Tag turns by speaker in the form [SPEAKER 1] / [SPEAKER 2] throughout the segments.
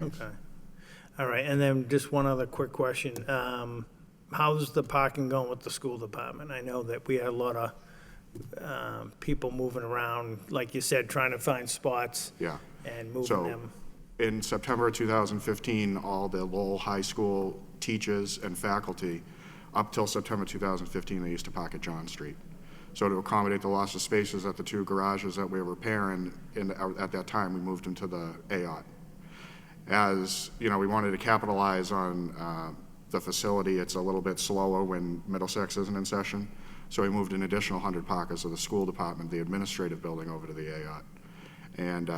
[SPEAKER 1] Okay. All right, and then just one other quick question. How's the parking going with the school department? I know that we had a lot of people moving around, like you said, trying to find spots.
[SPEAKER 2] Yeah.
[SPEAKER 1] And moving
[SPEAKER 2] So,
[SPEAKER 1] them.
[SPEAKER 2] in September 2015, all the Lowell High School teachers and faculty, up till September 2015, they used to park at John Street. So to accommodate the loss of spaces at the two garages that we were repairing, at that time, we moved them to the AOT. As, you know, we wanted to capitalize on the facility. It's a little bit slower when Middlesex isn't in session. So we moved an additional 100 parkers of the school department, the administrative building, over to the AOT. And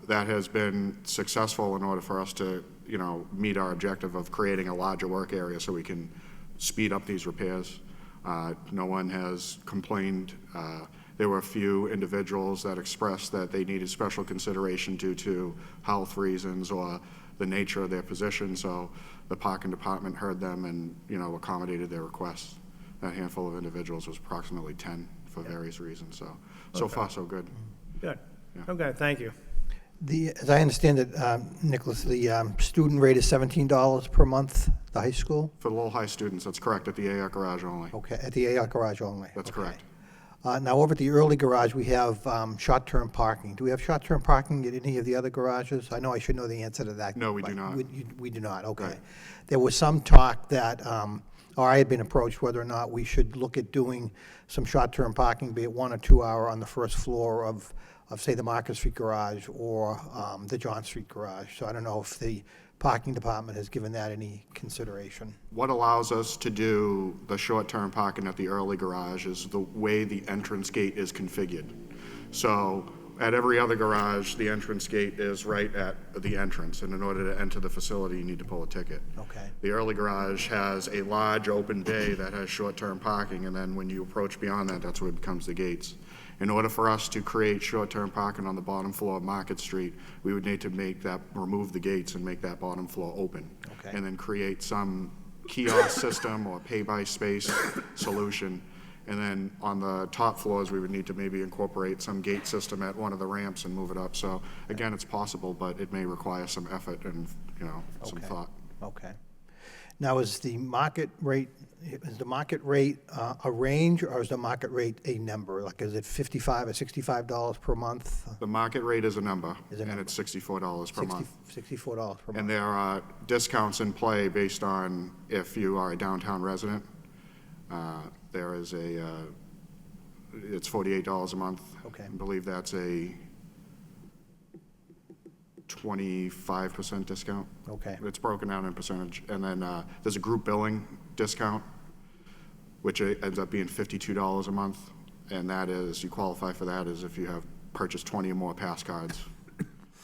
[SPEAKER 2] that has been successful in order for us to, you know, meet our objective of creating a larger work area so we can speed up these repairs. No one has complained. There were a few individuals that expressed that they needed special consideration due to health reasons or the nature of their position, so the parking department heard them and, you know, accommodated their requests. That handful of individuals was approximately 10 for various reasons, so far so good.
[SPEAKER 1] Good.
[SPEAKER 2] Yeah.
[SPEAKER 1] Okay, thank you.
[SPEAKER 3] As I understand it, Nicholas, the student rate is $17 per month, the high school?
[SPEAKER 2] For the Lowell High students, that's correct, at the AOT garage only.
[SPEAKER 3] Okay, at the AOT garage only?
[SPEAKER 2] That's
[SPEAKER 3] Okay.
[SPEAKER 2] correct.
[SPEAKER 3] Now, over at the early garage, we have short-term parking. Do we have short-term parking at any of the other garages? I know I should know the answer to that.
[SPEAKER 2] No, we do
[SPEAKER 3] but
[SPEAKER 2] not.
[SPEAKER 3] We do not, okay.
[SPEAKER 2] Right.
[SPEAKER 3] There was some talk that, or I had been approached whether or not we should look at doing some short-term parking, be it 1 or 2 hour on the first floor of say, the Market Street garage or the John Street garage. So I don't know if the parking department has given that any consideration.
[SPEAKER 2] What allows us to do the short-term parking at the early garage is the way the entrance gate is configured. So at every other garage, the entrance gate is right at the entrance, and in order to enter the facility, you need to pull a ticket.
[SPEAKER 3] Okay.
[SPEAKER 2] The early garage has a large open bay that has short-term parking, and then when you approach beyond that, that's where it becomes the gates. In order for us to create short-term parking on the bottom floor of Market Street, we would need to remove the gates and make that bottom floor open.
[SPEAKER 3] Okay.
[SPEAKER 2] And then create some kiosk system or pay-by-space solution. And then on the top floors, we would need to maybe incorporate some gate system at one of the ramps and move it up. So again, it's possible, but it may require some effort and, you know, some
[SPEAKER 3] Okay.
[SPEAKER 2] thought.
[SPEAKER 3] Okay. Now, is the market rate a range, or is the market rate a number? Like, is it $55 or $65 per month?
[SPEAKER 2] The market rate is a number,
[SPEAKER 3] Is a
[SPEAKER 2] and
[SPEAKER 3] number.
[SPEAKER 2] it's $64 per month.
[SPEAKER 3] $64 per
[SPEAKER 2] And
[SPEAKER 3] month.
[SPEAKER 2] there are discounts in play based on if you are a downtown resident. There is it's $48 a month.
[SPEAKER 3] Okay.
[SPEAKER 2] I believe that's a 25% discount.
[SPEAKER 3] Okay.
[SPEAKER 2] It's broken down in percentage. And then there's a group billing discount, which ends up being $52 a month. And that is, you qualify for that as if you have purchased 20 or more pass cards.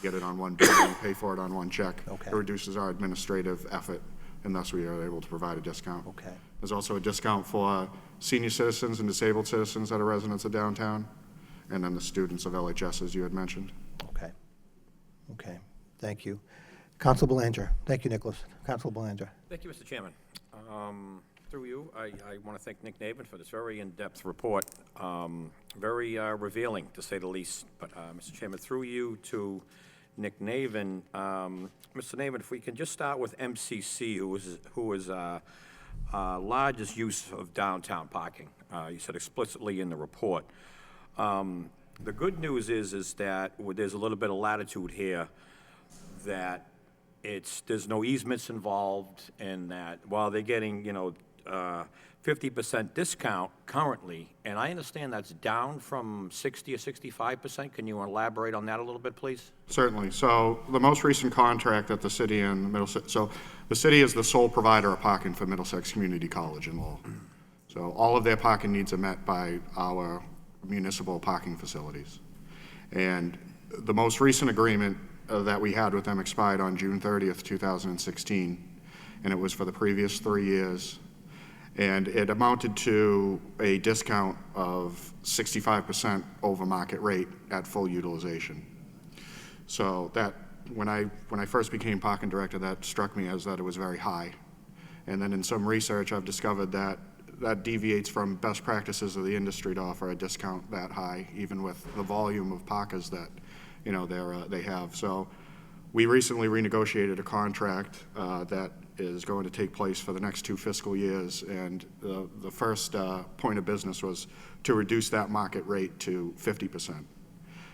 [SPEAKER 2] Get it on one bill and pay for it on one check.
[SPEAKER 3] Okay.
[SPEAKER 2] It reduces our administrative effort, and thus we are able to provide a discount.
[SPEAKER 3] Okay.
[SPEAKER 2] There's also a discount for senior citizens and disabled citizens that are residents of downtown, and then the students of LHS, as you had mentioned.
[SPEAKER 3] Okay. Okay. Thank you. Council Belanger. Thank you, Nicholas. Council Belanger.
[SPEAKER 4] Thank you, Mr. Chairman. Through you, I want to thank Nick Navin for this very in-depth report, very revealing, to say the least. But, Mr. Chairman, through you to Nick Navin, Mr. Navin, if we can just start with MCC, who is largest use of downtown parking. You said explicitly in the report. The good news is that there's a little bit of latitude here, that there's no easements involved, and that while they're getting, 50% discount currently, and I understand that's down from 60 or 65%. Can you elaborate on that a little bit, please?
[SPEAKER 2] Certainly. So the most recent contract that the city and Middlesex, so the city is the sole provider of parking for Middlesex Community College in Lowell. So all of their parking needs are met by our municipal parking facilities. And the most recent agreement that we had with them expired on June 30th, 2016, and it was for the previous 3 years. And it amounted to a discount of 65% over market rate at full utilization. So that, when I first became parking director, that struck me as that it was very high. And then in some research, I've discovered that that deviates from best practices of the industry to offer a discount that high, even with the volume of parkers that, they have. So We recently renegotiated a contract that is going to take place for the next 2 fiscal years, and the first point of business was to reduce that market rate to 50%.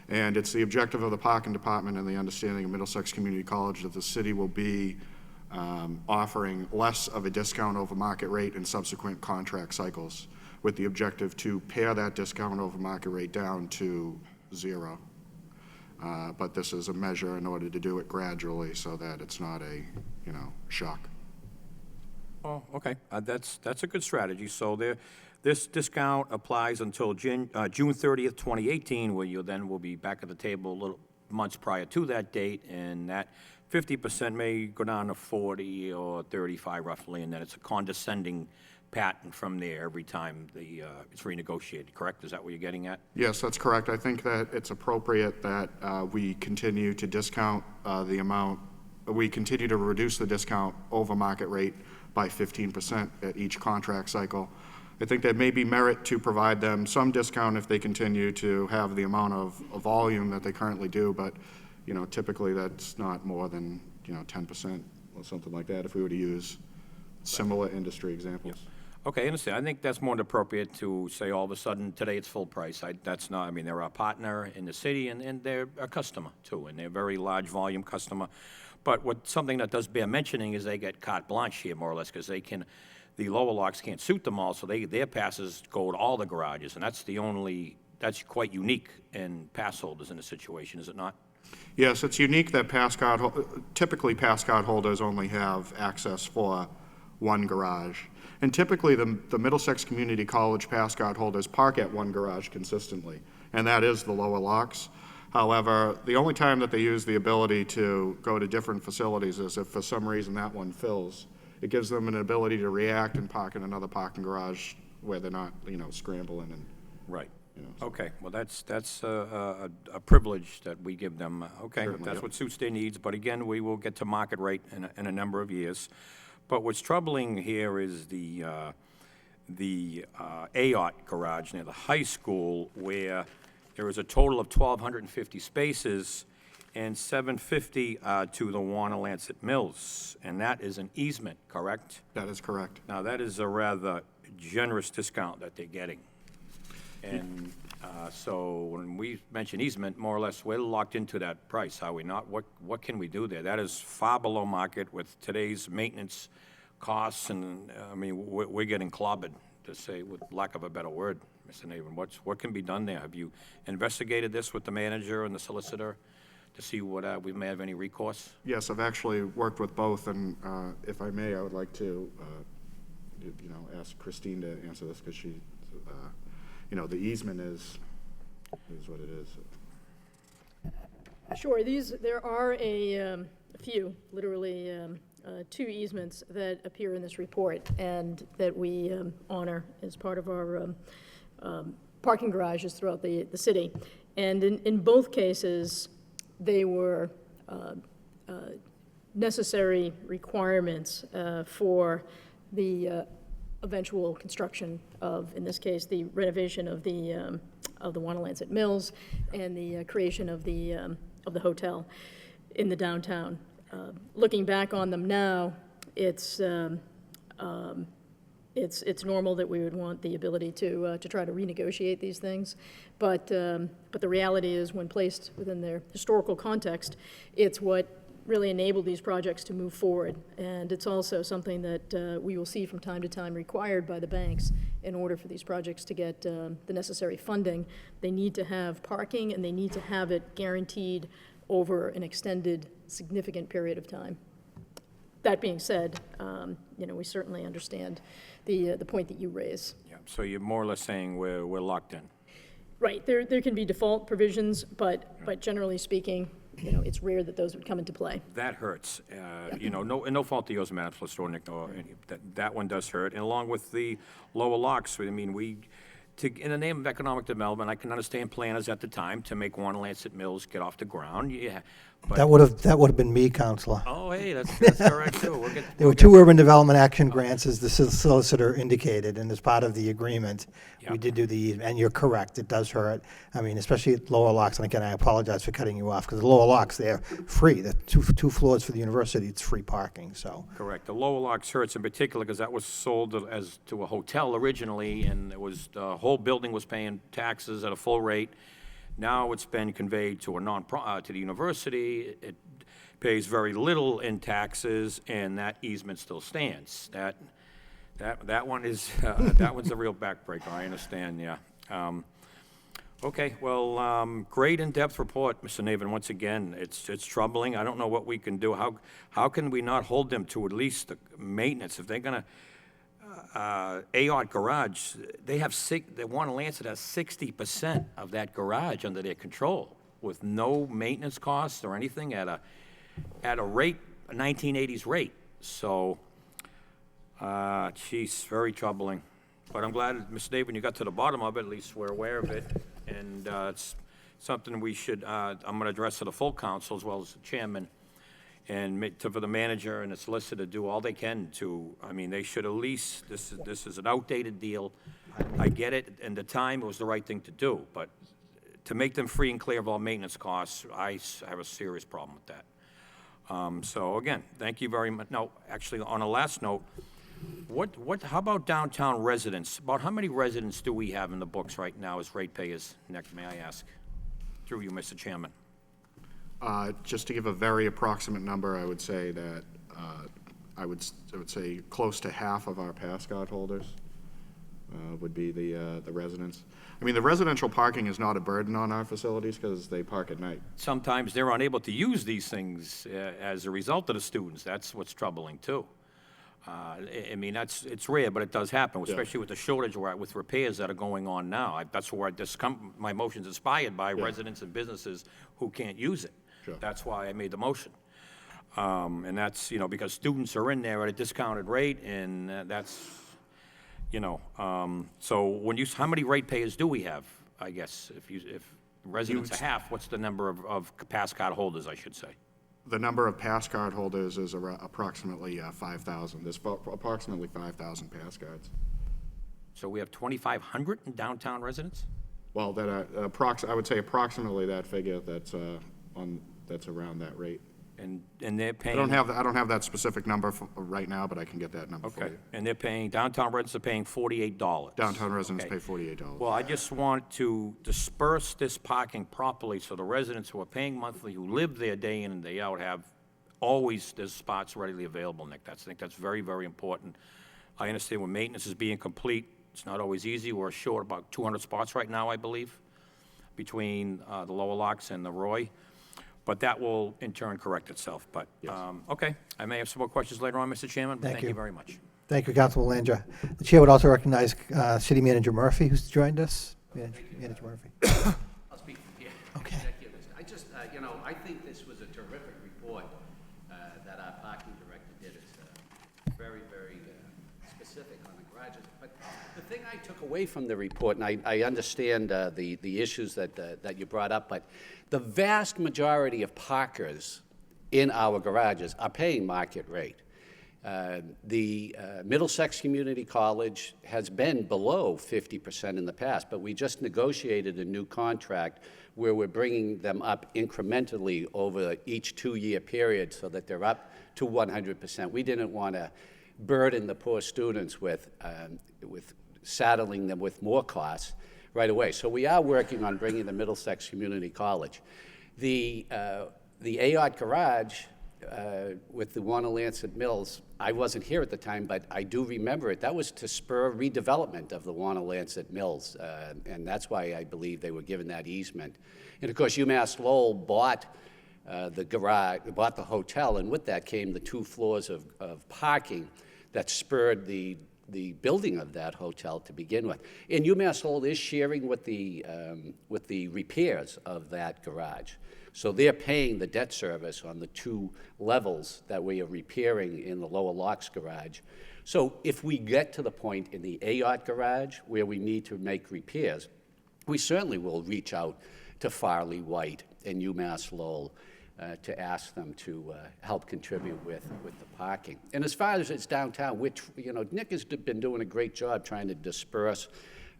[SPEAKER 2] And it's the objective of the parking department and the understanding of Middlesex Community College that the city will be offering less of a discount over market rate in subsequent contract cycles, with the objective to pare that discount over market rate down to 0. But this is a measure in order to do it gradually so that it's not a, shock.
[SPEAKER 4] Oh, okay, that's a good strategy. So this discount applies until June 30th, 2018, where you then will be back at the table a little months prior to that date, and that 50% may go down to 40 or 35 roughly, and then it's a condescending pattern from there every time it's renegotiated, correct? Is that what you're getting at?
[SPEAKER 2] Yes, that's correct. I think that it's appropriate that we continue to discount we continue to reduce the discount over market rate by 15% at each contract cycle. I think there may be merit to provide them some discount if they continue to have the amount of volume that they currently do, but typically that's not more than 10% or something like that if we were to use similar industry examples.
[SPEAKER 4] Okay, I understand. I think that's more appropriate to say all of a sudden, today it's full price. That's not, they're our partner in the city, and they're a customer too, and they're a very large volume customer. But something that does bear mentioning is they get carte blanche here, more or less, because the lower locks can't suit them all, so their passes go to all the garages, and that's quite unique in pass holders in this situation, is it not?
[SPEAKER 2] Yes, it's unique that typically pass card holders only have access for one garage. And typically the Middlesex Community College pass card holders park at one garage consistently, and that is the lower locks. However, the only time that they use the ability to go to different facilities is if for some reason that one fills. It gives them an ability to react and park in another parking garage where they're not, scrambling and.
[SPEAKER 4] Right.
[SPEAKER 2] So.
[SPEAKER 4] Okay, well, that's a privilege that we give them. Okay,
[SPEAKER 2] Certainly,
[SPEAKER 4] that's
[SPEAKER 2] yep.
[SPEAKER 4] what suits their needs, but again, we will get to market rate in a number of years. But what's troubling here is the AOT garage near the high school, where there is a total of 1,250 spaces, and 750 to the Warner-Lancet Mills, and that is an easement, correct?
[SPEAKER 2] That is correct.
[SPEAKER 4] Now, that is a rather generous discount that they're getting. And so when we mention easement, more or less, we're locked into that price, are we not? What can we do there? That is far below market with today's maintenance costs, and, we're getting clobbered, to say, with lack of a better word, Mr. Navin. What can be done there? Have you investigated this with the manager and the solicitor to see what we may have any recourse?
[SPEAKER 2] Yes, I've actually worked with both, and if I may, I would like to, ask Christine to answer this, because she, the easement is what it is.
[SPEAKER 5] Sure. There are a few, literally 2 easements that appear in this report and that we honor as part of our parking garages throughout the city. And in both cases, they were necessary requirements for the eventual construction of, in this case, the renovation of the Warner-Lancet Mills and the creation of the hotel in the downtown. Looking back on them now, it's normal that we would want the ability to try to renegotiate these things, but the reality is, when placed within their historical context, it's what really enabled these projects to move forward, and it's also something that we will see from time to time required by the banks in order for these projects to get the necessary funding. They need to have parking, and they need to have it guaranteed over an extended, significant period of time. That being said, we certainly understand the point that you raise.
[SPEAKER 4] Yeah, so you're more or less saying we're locked in.
[SPEAKER 5] Right. There can be default provisions, but generally speaking, it's rare that those would come into play.
[SPEAKER 4] That hurts. No fault to yours, Madam Solicitor, Nick, that one does hurt. And along with the lower locks, in the name of economic development, I can understand planners at the time to make Warner-Lancet Mills get off the ground. Yeah,
[SPEAKER 3] That would have been me, Counselor.
[SPEAKER 4] Oh, hey, that's correct, too. We'll get.
[SPEAKER 3] There were two urban development action grants, as the solicitor indicated, and as part of the agreement,
[SPEAKER 4] Yeah.
[SPEAKER 3] we did do the, and you're correct, it does hurt. I mean, especially at lower locks, and again, I apologize for cutting you off, because the lower locks, they're free. The two floors for the university, it's free parking, so.
[SPEAKER 4] Correct. The Lower Locks hurts in particular because that was sold as to a hotel originally, and it was, the whole building was paying taxes at a full rate. Now it's been conveyed to to the university. It pays very little in taxes, and that easement still stands. That one is, that one's a real backbreaker, I understand, yeah. Okay, well, great in-depth report, Mr. Navin, once again. It's troubling. I don't know what we can do. How can we not hold them to at least the maintenance? If they're gonna, Aod Garage, they want Lancet has 60% of that garage under their control with no maintenance costs or anything at a rate, a 1980s rate. So, geez, very troubling. But I'm glad, Mr. Navin, you got to the bottom of it. At least we're aware of it. And it's something we should, I'm going to address to the full council as well as the chairman, and for the manager and the solicitor to do all they can to, I mean, they should at least, this is an outdated deal. I get it, and the time, it was the right thing to do, but to make them free and clear of all maintenance costs, I have a serious problem with that. So again, thank you very much. No, actually, on a last note, how about downtown residents? About how many residents do we have in the books right now as ratepayers? Next, may I ask? Through you, Mr. Chairman.
[SPEAKER 2] Just to give a very approximate number, I would say that I would say close to half of our pass card holders would be the residents. I mean, the residential parking is not a burden on our facilities because they park at night.
[SPEAKER 4] Sometimes they're unable to use these things as a result of the students. That's what's troubling, too. I mean, it's rare, but it does happen, especially with the shortage with repairs that are going on now. That's where my motion's inspired by residents and businesses who can't use it.
[SPEAKER 2] Sure.
[SPEAKER 4] That's why I made the motion. And that's, because students are in there at a discounted rate, and that's, so how many ratepayers do we have, I guess? If residents are half, what's the number of pass card holders, I should say?
[SPEAKER 2] The number of pass card holders is approximately 5,000. There's approximately 5,000 pass cards.
[SPEAKER 4] So we have 2,500 in downtown residents?
[SPEAKER 2] Well, I would say approximately that figure. That's around that rate.
[SPEAKER 4] And they're paying.
[SPEAKER 2] I don't have that specific number right now, but I can get that number for
[SPEAKER 4] Okay,
[SPEAKER 2] you.
[SPEAKER 4] and they're paying, downtown residents are paying $48.
[SPEAKER 2] Downtown residents
[SPEAKER 4] Okay.
[SPEAKER 2] pay $48.
[SPEAKER 4] Well, I just want to disperse this parking properly so the residents who are paying monthly, who live there day in and day out, there's spots readily available, Nick. I think that's very, very important. I understand when maintenance is being complete, it's not always easy. We're short about 200 spots right now, I believe, between the Lower Locks and the Roy. But that will, in turn, correct itself. But, okay, I may have some more questions later on, Mr. Chairman, but thank you very much.
[SPEAKER 3] Thank you, Councilman Langer. The chair would also recognize City Manager Murphy, who's joined us. Manager Murphy.
[SPEAKER 6] I'll speak from here.
[SPEAKER 3] Okay.
[SPEAKER 6] Executive. I just, I think this was a terrific report that our parking director did. It's very, very specific on the garages. But the thing I took away from the report, and I understand the issues that you brought up, but the vast majority of parkers in our garages are paying market rate. The Middlesex Community College has been below 50% in the past, but we just negotiated a new contract where we're bringing them up incrementally over each 2-year period so that they're up to 100%. We didn't want to burden the poor students with saddling them with more costs right away. So we are working on bringing the Middlesex Community College. The Aod Garage with the Warner-Lancet Mills, I wasn't here at the time, but I do remember it. That was to spur redevelopment of the Warner-Lancet Mills, and that's why I believe they were given that easement. And of course, UMass Lowell bought the garage, bought the hotel, and with that came the 2 floors of parking that spurred the building of that hotel to begin with. And UMass Lowell is sharing with the repairs of that garage. So they're paying the debt service on the 2 levels that we are repairing in the Lower Locks garage. So if we get to the point in the Aod garage where we need to make repairs, we certainly will reach out to Farley White and UMass Lowell to ask them to help contribute with the parking. And as far as it's downtown, which, Nick has been doing a great job trying to disperse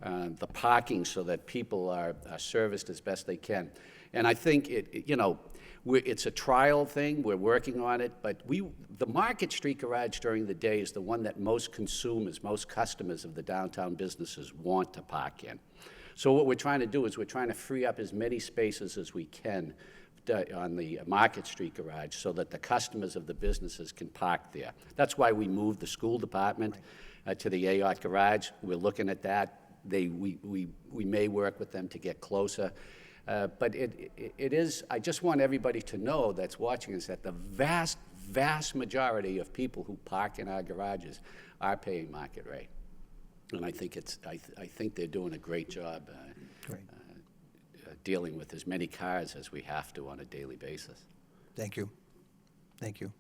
[SPEAKER 6] the parking so that people are serviced as best they can. And I think it's a trial thing, we're working on it, but the Market Street Garage during the day is the one that most consumers, most customers of the downtown businesses want to park in. So what we're trying to do is we're trying to free up as many spaces as we can on the Market Street Garage so that the customers of the businesses can park there. That's why we moved the school department to the Ayotte Garage. We're looking at that. We may work with them to get closer. But it is, I just want everybody to know that's watching is that the vast majority of people who park in our garages are paying market rate. And I think I think they're doing a great job dealing with as many cars as we have to on a daily basis.
[SPEAKER 3] Thank you. Thank you.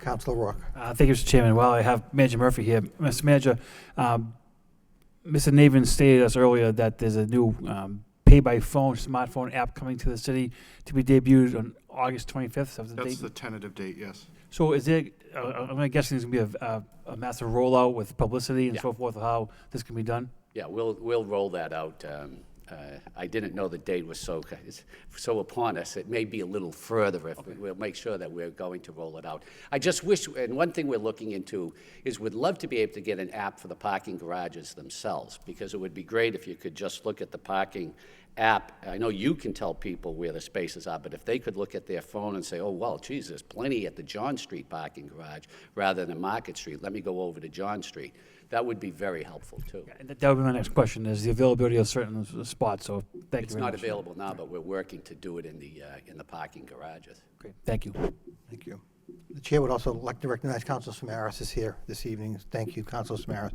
[SPEAKER 3] Councilor Rourke.
[SPEAKER 7] Thank you, Mr. Chairman. Well, I have Manager Murphy here. Mr. Manager, Mr. Navin stated us earlier that there's a new pay-by-phone smartphone app coming to the city to be debuted on August 25th.
[SPEAKER 2] That's the tentative date, yes.
[SPEAKER 7] So is there, I'm guessing there's going to be a massive rollout with publicity and so forth of how this can be done?
[SPEAKER 6] Yeah, we'll roll that out. I didn't know the date was so upon us. It may be a little further. We'll make sure that we're going to roll it out. I just wish, and one thing we're looking into is we'd love to be able to get an app for the parking garages themselves, because it would be great if you could just look at the parking app. I know you can tell people where the spaces are, but if they could look at their phone and say, oh, well, geez, there's plenty at the John Street parking garage rather than Market Street. Let me go over to John Street. That would be very helful, too.
[SPEAKER 7] And that would be my next question, is the availability of certain spots. So thank you
[SPEAKER 6] It's
[SPEAKER 7] very
[SPEAKER 6] not
[SPEAKER 7] much.
[SPEAKER 6] available now, but we're working to do it in the parking garages.
[SPEAKER 7] Great. Thank you.
[SPEAKER 3] Thank you. The chair would also like to recognize Councilor Samaras is here this evening. Thank you, Councilor Samaras.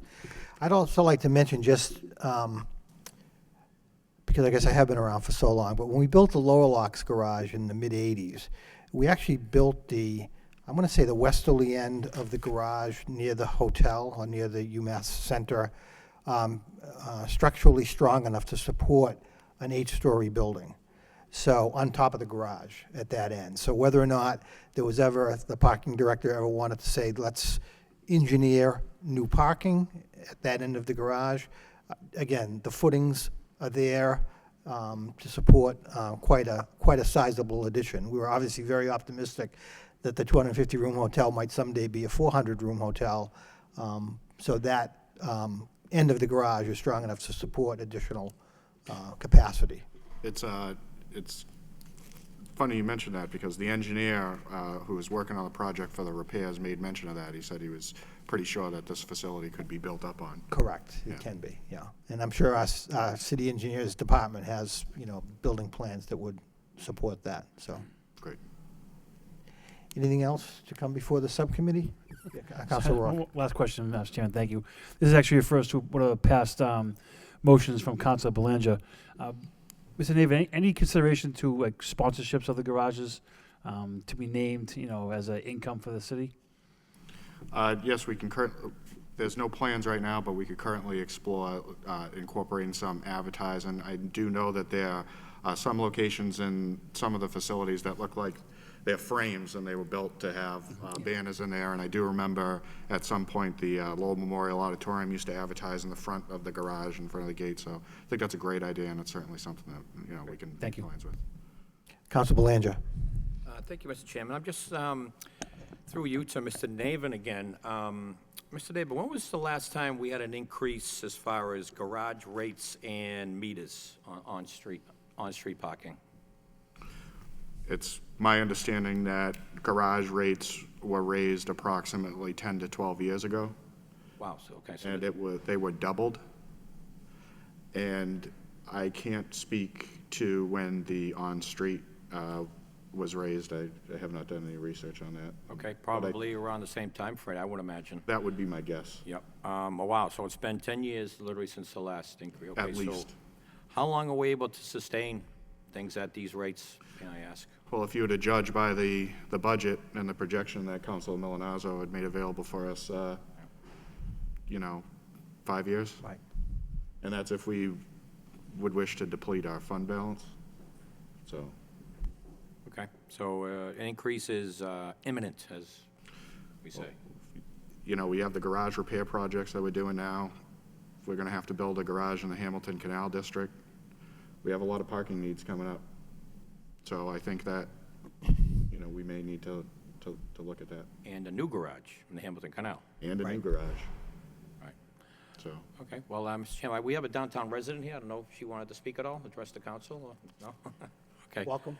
[SPEAKER 3] I'd also like to mention just, because I guess I have been around for so long, but when we built the Lower Locks garage in the mid-'80s, we actually built I'm going to say the westerly end of the garage near the hotel or near the UMass Center, structurally strong enough to support an 8-story building. So on top of the garage at that end. So whether or not there was ever, the parking director ever wanted to say, let's engineer new parking at that end of the garage, again, the footings are there to support quite a sizable addition. We were obviously very optimistic that the 250-room hotel might someday be a 400-room hotel. So that end of the garage is strong enough to support additional capacity.
[SPEAKER 2] It's funny you mentioned that, because the engineer who was working on the project for the repairs made mention of that. He said he was pretty sure that this facility could be built up on.
[SPEAKER 3] Correct,
[SPEAKER 2] Yeah.
[SPEAKER 3] it can be, yeah. And I'm sure our city engineers department has, building plans that would support that, so.
[SPEAKER 2] Great.
[SPEAKER 3] Anything else to come before the subcommittee? Councilor Rourke.
[SPEAKER 7] One last question, Mr. Chairman. Thank you. This is actually refers to one of the past motions from Councilor Belanger. Mr. Navin, any consideration to sponsorships of the garages to be named, as an income for the city?
[SPEAKER 2] Yes, we can there's no plans right now, but we could currently explore incorporating some advertising. I do know that there are some locations in some of the facilities that look like they're frames, and they were built to have banners in there. And I do remember at some point the Lowell Memorial Auditorium used to advertise in the front of the garage, in front of the gate. So I think that's a great idea, and it's certainly something that we can
[SPEAKER 7] Thank
[SPEAKER 2] make
[SPEAKER 7] you.
[SPEAKER 2] plans with.
[SPEAKER 3] Councilor Belanger.
[SPEAKER 4] Thank you, Mr. Chairman. I'm just through you to Mr. Navin again. Mr. Navin, when was the last time we had an increase as far as garage rates and meters on street parking?
[SPEAKER 2] It's my understanding that garage rates were raised approximately 10 to 12 years ago,
[SPEAKER 4] Wow, so, okay. So
[SPEAKER 2] and they were doubled. And I can't speak to when the on-street was raised. I have not done any research on that.
[SPEAKER 4] okay, probably around the same time frame, I would imagine.
[SPEAKER 2] That would be my guess.
[SPEAKER 4] Yep. Oh, wow, so it's been 10 years literally since the last increase. Okay,
[SPEAKER 2] At least.
[SPEAKER 4] So how long are we able to sustain things at these rates, can I ask?
[SPEAKER 2] Well, if you were to judge by the budget and the projection that Councilor Milanazzo had made available for us, 5 years.
[SPEAKER 3] Right.
[SPEAKER 2] And that's if we would wish to deplete our fund balance. So
[SPEAKER 4] Okay, so an increase is imminent, as we say.
[SPEAKER 2] You know, we have the garage repair projects that we're doing now. We're gonna have to build a garage in the Hamilton Canal District. We have a lot of parking needs coming up. So I think that, you know, we may need to look at that.
[SPEAKER 4] And a new garage in the Hamilton Canal.
[SPEAKER 2] And a new garage,
[SPEAKER 4] Right.
[SPEAKER 2] so.
[SPEAKER 4] Okay, well, Mr. Chairman, we have a downtown resident here. I don't know if she wanted to speak at all, address the council, or, no? Okay.
[SPEAKER 3] Welcome.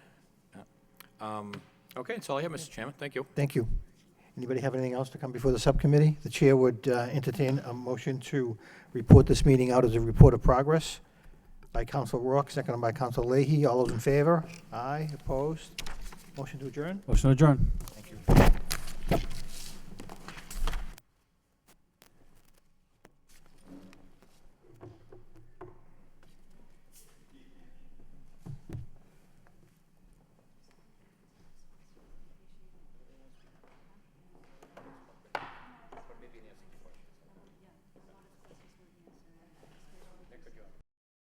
[SPEAKER 4] Okay, that's all I have, Mr. Chairman. Thank you.
[SPEAKER 3] Thank you. Anybody have anything else to come before the subcommittee? The chair would entertain a motion to report this meeting out as a report of progress by Council Rourke, seconded by Council Leahy. All those in favor? Aye, opposed? Motion to adjourn?
[SPEAKER 7] Motion to adjourn.
[SPEAKER 3] Thank you.